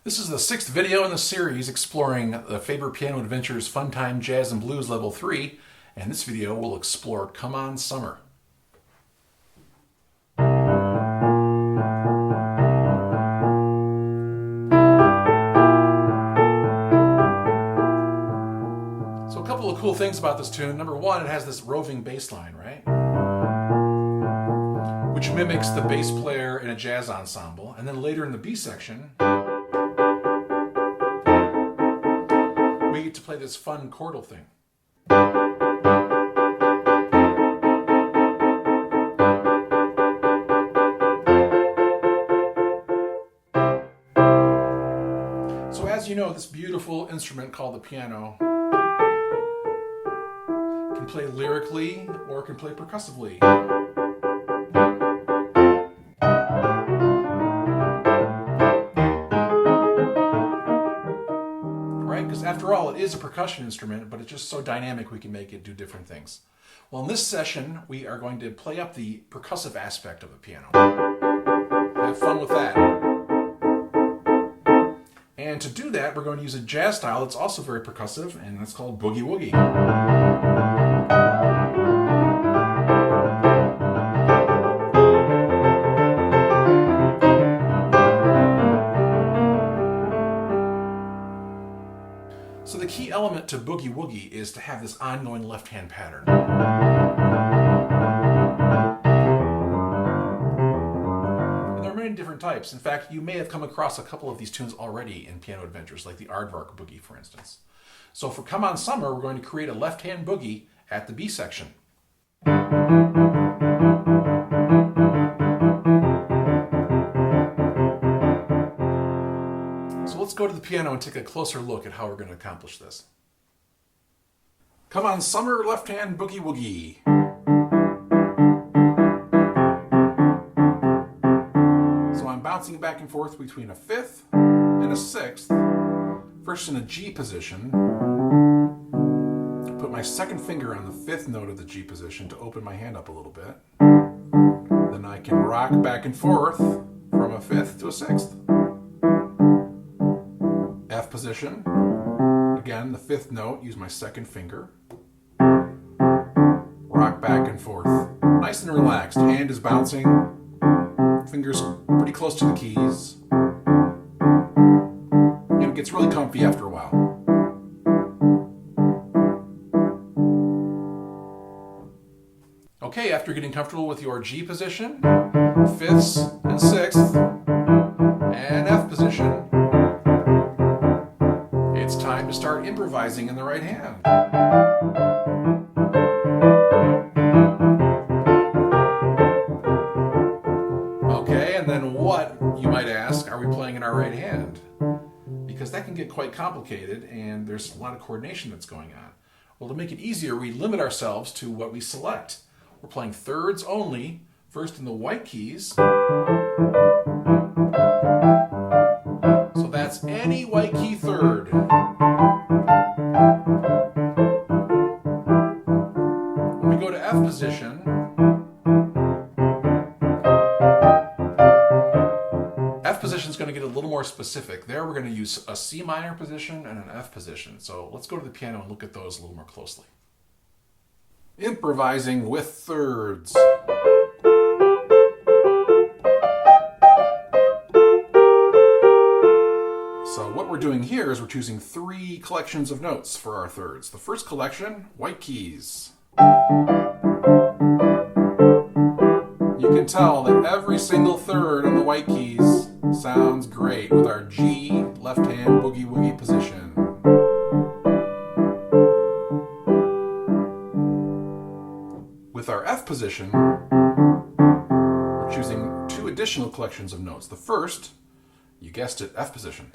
This is the 6th video in the series exploring the Faber Piano Adventures FunTime Jazz and Blues Level 3, and this video will explore Come On Summer. So a couple of cool things about this tune. Number one, it has this roving bass line, right? Which mimics the bass player in a jazz ensemble. And then later in the B section, we get to play this fun chordal thing. So as you know, this beautiful instrument called the piano can play lyrically or can play percussively. After all, it is a percussion instrument, but it's just so dynamic we can make it do different things. Well, in this session, we are going to play up the percussive aspect of the piano. Have fun with that. And to do that, we're going to use a jazz style that's also very percussive, and that's called boogie-woogie. So the key element to boogie-woogie is to have this ongoing left-hand pattern. And there are many different types. In fact, you may have come across a couple of these tunes already in Piano Adventures, like the Aardvark boogie, for instance. So for Come On Summer, we're going to create a left-hand boogie at the B section. So let's go to the piano and take a closer look at how we're going to accomplish this. Come On Summer, left-hand boogie-woogie. So I'm bouncing back and forth between a fifth and a sixth. First in a G position. Put my second finger on the fifth note of the G position to open my hand up a little bit. Then I can rock back and forth from a fifth to a sixth. F position. Again, the fifth note, use my second finger. Rock back and forth. Nice and relaxed. Hand is bouncing. Fingers pretty close to the keys. And it gets really comfy after a while. Okay, after getting comfortable with your G position, fifths and sixths, and F position, it's time to start improvising in the right hand. Okay, and then what, you might ask, are we playing in our right hand? Because that can get quite complicated and there's a lot of coordination that's going on. Well, to make it easier, we limit ourselves to what we select. We're playing thirds only, first in the white keys. So that's any white key third. When we go to F position, F position is going to get a little more specific. There we're going to use a C minor position and an F position. So let's go to the piano and look at those a little more closely. Improvising with thirds. So what we're doing here is we're choosing 3 collections of notes for our thirds. The first collection, white keys. You can tell that every single third on the white keys sounds great with our G left-hand boogie-woogie position. With our F position, we're choosing 2 additional collections of notes. The first, you guessed it, F position.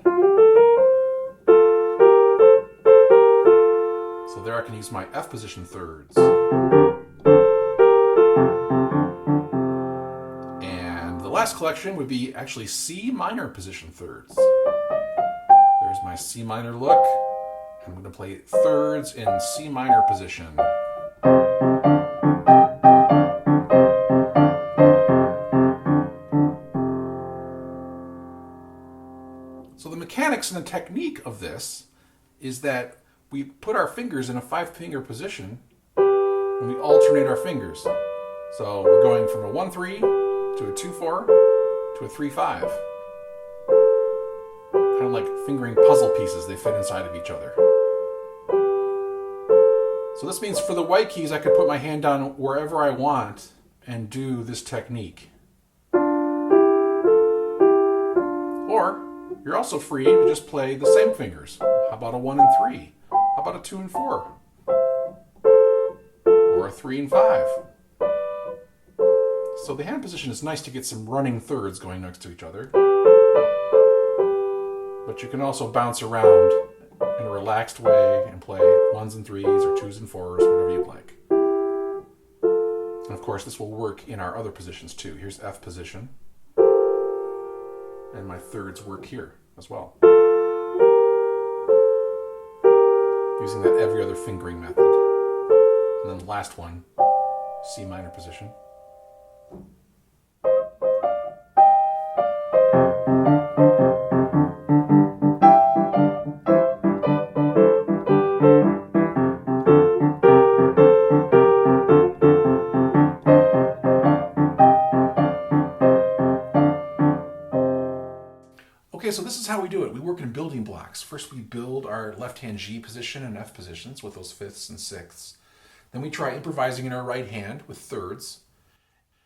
So there I can use my F position thirds. And the last collection would be actually C minor position thirds. There's my C minor look. I'm going to play thirds in C minor position. mechanics and the technique of this is that we put our fingers in a 5-finger position and we alternate our fingers. So we're going from a 1-3 to a 2-4 to a 3-5. Kind of like fingering puzzle pieces, they fit inside of each other. So this means for the white keys, I could put my hand down wherever I want and do this technique. Or you're also free to just play the same fingers. How about a 1 and 3? How about a 2 and 4? Or a 3 and 5? So the hand position is nice to get some running thirds going next to each other. But you can also bounce around in a relaxed way and play 1s and 3s or 2s and 4s, whatever you'd like. And of course, this will work in our other positions too. Here's F position. And my thirds work here as well. Using that every other fingering method. And then the last one, C minor position. Okay, so this is how we do it. We work in building blocks. First we build our left hand G position and F positions with those fifths and sixths. Then we try improvising in our right hand with thirds.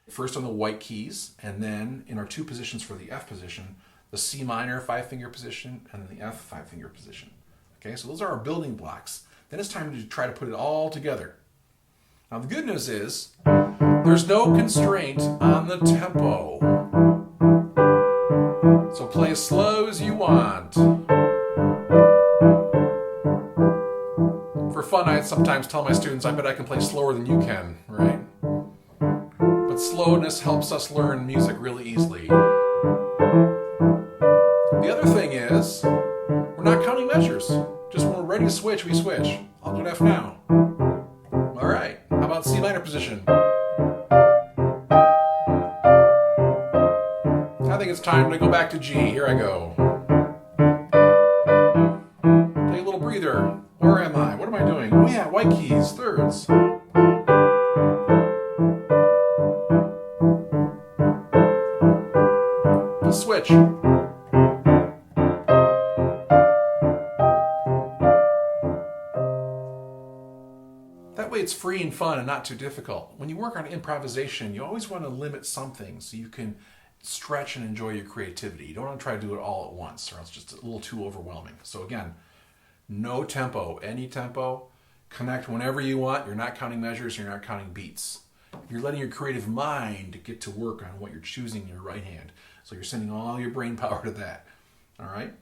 First on the white keys, and then in our 2 positions for the F position, the C minor 5-finger position and then the F 5-finger position. Okay, so those are our building blocks. Then it's time to try to put it all together. Now the good news is, there's no constraint on the tempo. So play as slow as you want. For fun, I sometimes tell my students, I bet I can play slower than you can, right? But slowness helps us learn music really easily. The other thing is, we're not counting measures. Just when we're ready to switch, we switch. I'll go to F now. All right, how about C minor position? I think it's time to go back to G. Here I go. Take a little breather. Where am I? What am I doing? Oh yeah, white keys, thirds. Let's switch. That way it's free and fun and not too difficult. When you work on improvisation, you always want to limit something so you can stretch and enjoy your creativity. You don't want to try to do it all at once or else it's just a little too overwhelming. So again, no tempo, any tempo. Connect whenever you want. You're not counting measures, you're not counting beats. You're letting your creative mind get to work on what you're choosing in your right hand. So you're sending all your brain power to that. All right?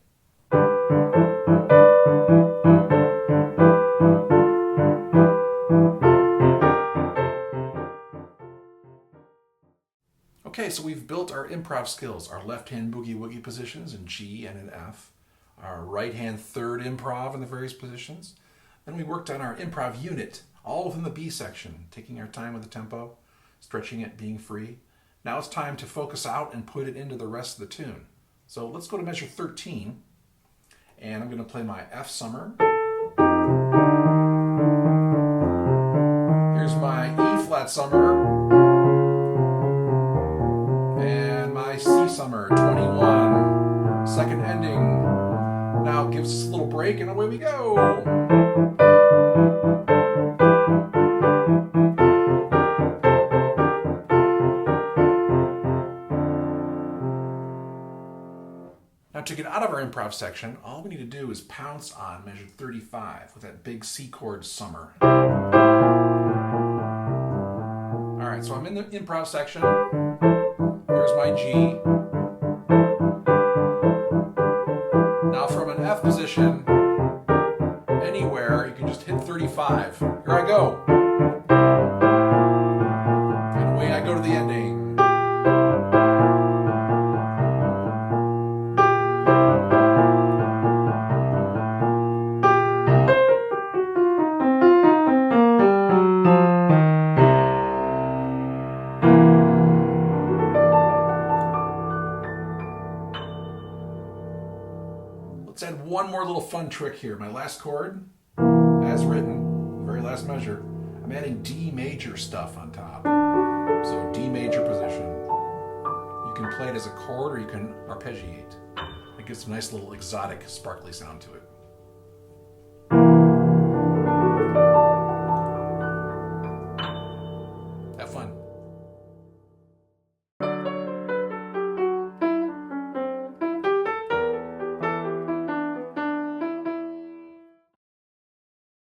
Okay, so we've built our improv skills, our left hand boogie-woogie positions in G and in F, our right hand third improv in the various positions. Then we worked on our improv unit, all within the B section, taking our time with the tempo, stretching it, being free. Now it's time to focus out and put it into the rest of the tune. So let's go to measure 13, and I'm going to play my F summer. Here's my E flat summer. And my C summer, 21, second ending. Now it gives us a little break and away we go. Now to get out of our improv section, all we need to do is pounce on measure 35 with that big C chord summer. All right, so I'm in the improv section. There's my G. Now from an F position, anywhere, you can just hit 35. Here I go. And away I go to the ending. Let's one more little fun trick here. My last chord, as written, the very last measure, I'm adding D major stuff on top. So D major position. You can play it as a chord or you can arpeggiate. It gives a nice little exotic, sparkly sound to it.